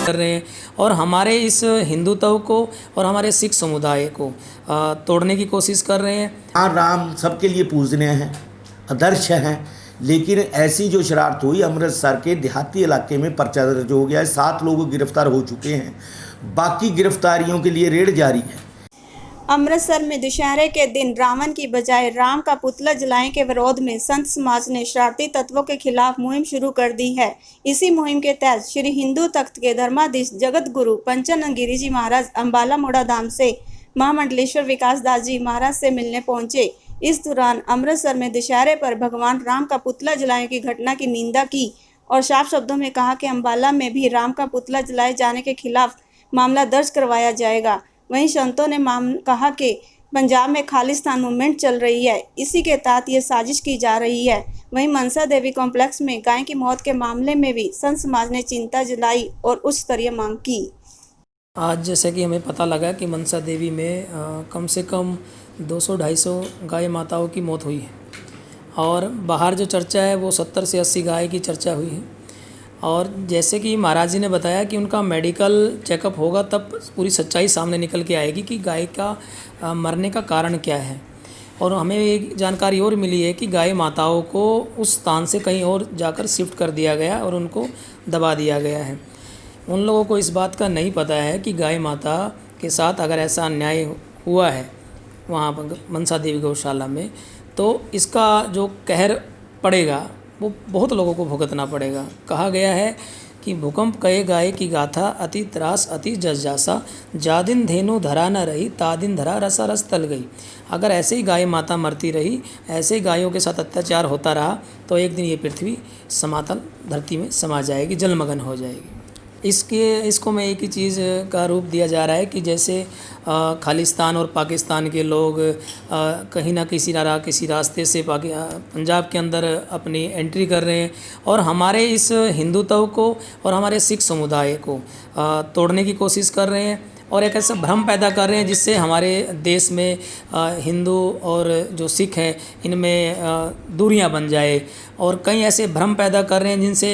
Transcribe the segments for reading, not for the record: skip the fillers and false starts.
कर रहे हैं और हमारे इस हिंदुत्व को और हमारे सिख समुदाय को तोड़ने की कोशिश कर रहे हैं। हाँ, राम सबके लिए पूजनीय हैं, आदर्श हैं, लेकिन ऐसी जो शरारत हुई अमृतसर के देहाती इलाके में पर्चा दर्ज हो गया है, 7 लोग गिरफ्तार हो चुके हैं, बाकी गिरफ्तारियों के लिए रेड जारी है। अमृतसर में दशहरे के दिन रावण की बजाय राम का पुतला जलाने के विरोध में संत समाज ने शरारती तत्वों के खिलाफ मुहिम शुरू कर दी है। इसी मुहिम के तहत श्री हिंदू तख्त के धर्माधीश जगत गुरु पंचानंद गिरी जी महाराज अंबाला मोड़ा धाम से महामंडलेश्वर विकास दास जी महाराज से मिलने पहुंचे। इस दौरान अमृतसर में दशहरे पर भगवान राम का पुतला जलाने की घटना की निंदा की और साफ शब्दों में कहा कि अंबाला में भी राम का पुतला जलाए जाने के खिलाफ मामला दर्ज करवाया जाएगा। वहीं संतों ने कहा कि पंजाब में खालिस्तान मूवमेंट चल रही है, इसी के तहत ये साजिश की जा रही है। वहीं मनसा देवी कॉम्प्लेक्स में गाय की मौत के मामले में भी संत समाज ने चिंता जलाई और उच्च स्तरीय मांग की। आज जैसे कि हमें पता लगा कि मनसा देवी में कम से कम 200-250 गाय माताओं की मौत हुई है और बाहर जो चर्चा है वो 70 से 80 गाय की चर्चा हुई है। और जैसे कि महाराज जी ने बताया कि उनका मेडिकल चेकअप होगा तब पूरी सच्चाई सामने निकल के आएगी कि गाय का मरने का कारण क्या है। और हमें एक जानकारी और मिली है कि गाय माताओं को उस स्थान से कहीं और जाकर शिफ्ट कर दिया गया और उनको दबा दिया गया है। उन लोगों को इस बात का नहीं पता है कि गाय माता के साथ अगर ऐसा अन्याय हुआ है वहाँ पर मनसा देवी गौशाला में, तो इसका जो कहर पड़ेगा वो बहुत लोगों को भुगतना पड़ेगा। कहा गया है कि भूकंप कहे गाय की गाथा, अति त्रास अति जसजासा, जा दिन धेनु धरा न रही, ता दिन धरा रसा रस तल गई। अगर ऐसे ही गाय माता मरती रही, ऐसे ही गायों के साथ अत्याचार होता रहा तो एक दिन ये पृथ्वी समातल धरती में समा जाएगी, जलमग्न हो जाएगी। इसको में एक ही चीज़ का रूप दिया जा रहा है कि जैसे खालिस्तान और पाकिस्तान के लोग कहीं ना किसी रास्ते से पंजाब के अंदर अपनी एंट्री कर रहे हैं और हमारे इस हिंदुत्व को और हमारे सिख समुदाय को तोड़ने की कोशिश कर रहे हैं और एक ऐसा भ्रम पैदा कर रहे हैं जिससे हमारे देश में हिंदू और जो सिख हैं इनमें दूरियां बन जाए। और कई ऐसे भ्रम पैदा कर रहे हैं जिनसे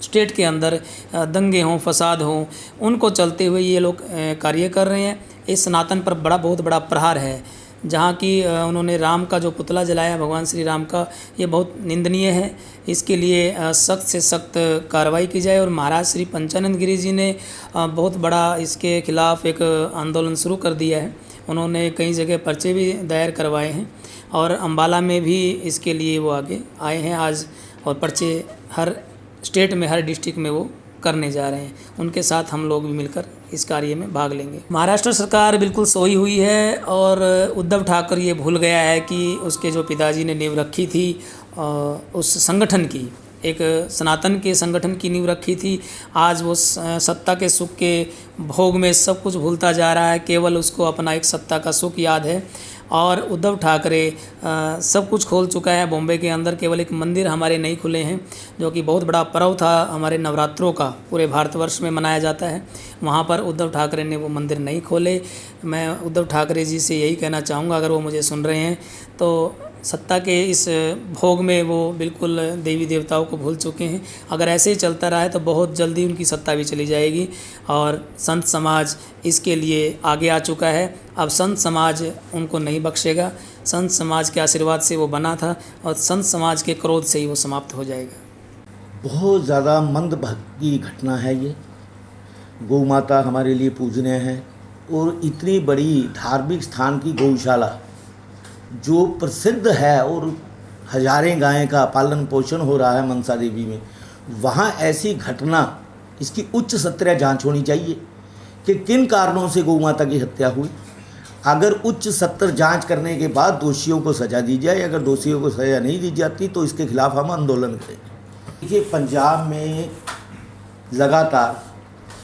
स्टेट के अंदर दंगे हों, फसाद हों, उनको चलते हुए ये लोग कार्य कर रहे हैं। इस सनातन पर बहुत बड़ा प्रहार है। जहाँ की उन्होंने राम का जो पुतला जलाया भगवान श्री राम का, ये बहुत निंदनीय है। इसके लिए सख्त से सख्त कार्रवाई की जाए। और महाराज श्री पंचानंद गिरी जी ने बहुत बड़ा इसके खिलाफ एक आंदोलन शुरू कर दिया है। उन्होंने कई जगह पर्चे भी दायर करवाए हैं और अंबाला में भी इसके लिए वो आगे आए हैं आज, और पर्चे हर स्टेट में, हर डिस्ट्रिक्ट में वो करने जा रहे हैं। उनके साथ हम लोग भी मिलकर इस कार्य में भाग लेंगे। महाराष्ट्र सरकार बिल्कुल सोई हुई है और उद्धव ठाकरे ये भूल गया है कि उसके जो पिताजी ने नींव रखी थी उस संगठन की, एक सनातन के संगठन की नींव रखी थी। आज वो सत्ता के सुख के भोग में सब कुछ भूलता जा रहा है, केवल उसको अपना एक सत्ता का सुख याद है। और उद्धव ठाकरे सब कुछ खोल चुका है। बॉम्बे के अंदर केवल एक मंदिर हमारे नहीं खुले हैं, जो कि बहुत बड़ा पर्व था हमारे नवरात्रों का, पूरे भारतवर्ष में मनाया जाता है। वहाँ पर उद्धव ठाकरे ने वो मंदिर नहीं खोले। मैं उद्धव ठाकरे जी से यही कहना चाहूँगा, अगर वो मुझे सुन रहे हैं, तो सत्ता के इस भोग में वो बिल्कुल देवी देवताओं को भूल चुके हैं। अगर ऐसे ही चलता रहा है तो बहुत जल्दी उनकी सत्ता भी चली जाएगी। और संत समाज इसके लिए आगे आ चुका है। अब संत समाज उनको नहीं बख्शेगा। संत समाज के आशीर्वाद से वो बना था और संत समाज के क्रोध से ही वो समाप्त हो जाएगा। बहुत ज़्यादा मंदभागी घटना है ये। गौ माता हमारे लिए पूजनीय है और इतनी बड़ी धार्मिक स्थान की गौशाला जो प्रसिद्ध है और हजारें गायें का पालन पोषण हो रहा है मनसा देवी में, वहाँ ऐसी घटना, इसकी उच्च स्तरीय जांच होनी चाहिए कि किन कारणों से गौ माता की हत्या हुई। अगर उच्च स्तर जांच करने के बाद दोषियों को सज़ा दी जाए, अगर दोषियों को सज़ा नहीं दी जाती तो इसके खिलाफ हम आंदोलन करें। देखिए, पंजाब में लगातार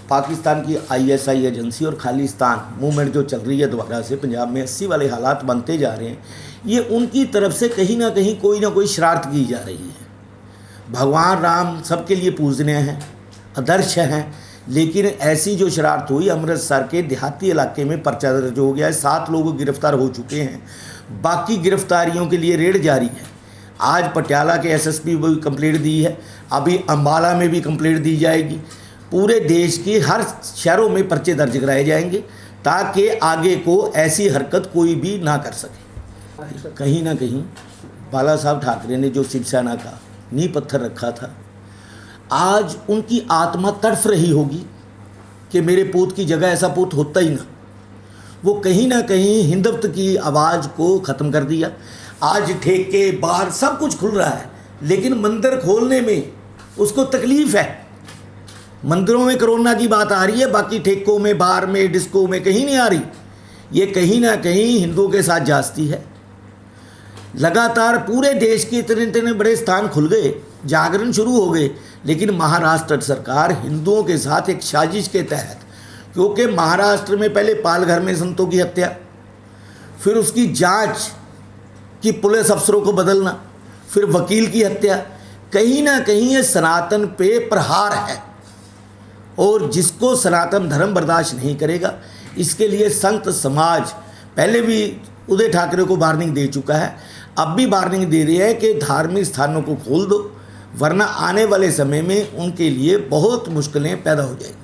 पाकिस्तान की ISI एजेंसी और खालिस्तान मूवमेंट जो चल रही है दोबारा से पंजाब में 80 वाले हालात बनते जा रहे हैं, ये उनकी तरफ से कहीं ना कहीं कोई ना कोई शरारत की जा रही है। भगवान राम सबके लिए पूजनीय हैं, आदर्श हैं, लेकिन ऐसी जो शरारत हुई अमृतसर के देहाती इलाके में पर्चा दर्ज हो गया है, 7 लोग गिरफ्तार हो चुके हैं, बाकी गिरफ्तारियों के लिए रेड जारी है। आज पटियाला के एसएसपी भी कंप्लेंट दी है, अभी अम्बाला में भी कंप्लेंट दी जाएगी। पूरे देश की हर शहरों में पर्चे दर्ज कराए जाएंगे ताकि आगे को ऐसी हरकत कोई भी ना कर सके। कहीं ना कहीं बाला साहब ठाकरे ने जो शिवसेना का नींव पत्थर रखा था, आज उनकी आत्मा तड़फ रही होगी कि मेरे पूत की जगह ऐसा पूत होता ही ना। वो कहीं ना कहीं हिंदुत्व की आवाज़ को ख़त्म कर दिया। आज ठेके बार सब कुछ खुल रहा है, लेकिन मंदिर खोलने में उसको तकलीफ़ है। मंदिरों में कोरोना की बात आ रही है, बाकी ठेकों में, बार में, डिस्को में कहीं नहीं आ रही। ये कहीं ना कहीं हिंदुओं के साथ जास्ती है। लगातार पूरे देश के इतने इतने बड़े स्थान खुल गए, जागरण शुरू हो गए, लेकिन महाराष्ट्र सरकार हिंदुओं के साथ एक साजिश के तहत, क्योंकि महाराष्ट्र में पहले पालघर में संतों की हत्या, फिर उसकी जांच कि पुलिस अफसरों को बदलना, फिर वकील की हत्या, कहीं ना कहीं ये सनातन पे प्रहार है। और जिसको सनातन धर्म बर्दाश्त नहीं करेगा, इसके लिए संत समाज पहले भी उदय ठाकरे को वार्निंग दे चुका है, अब भी वार्निंग दे रही है कि धार्मिक स्थानों को खोल दो, वरना आने वाले समय में उनके लिए बहुत मुश्किलें पैदा हो जाएंगी।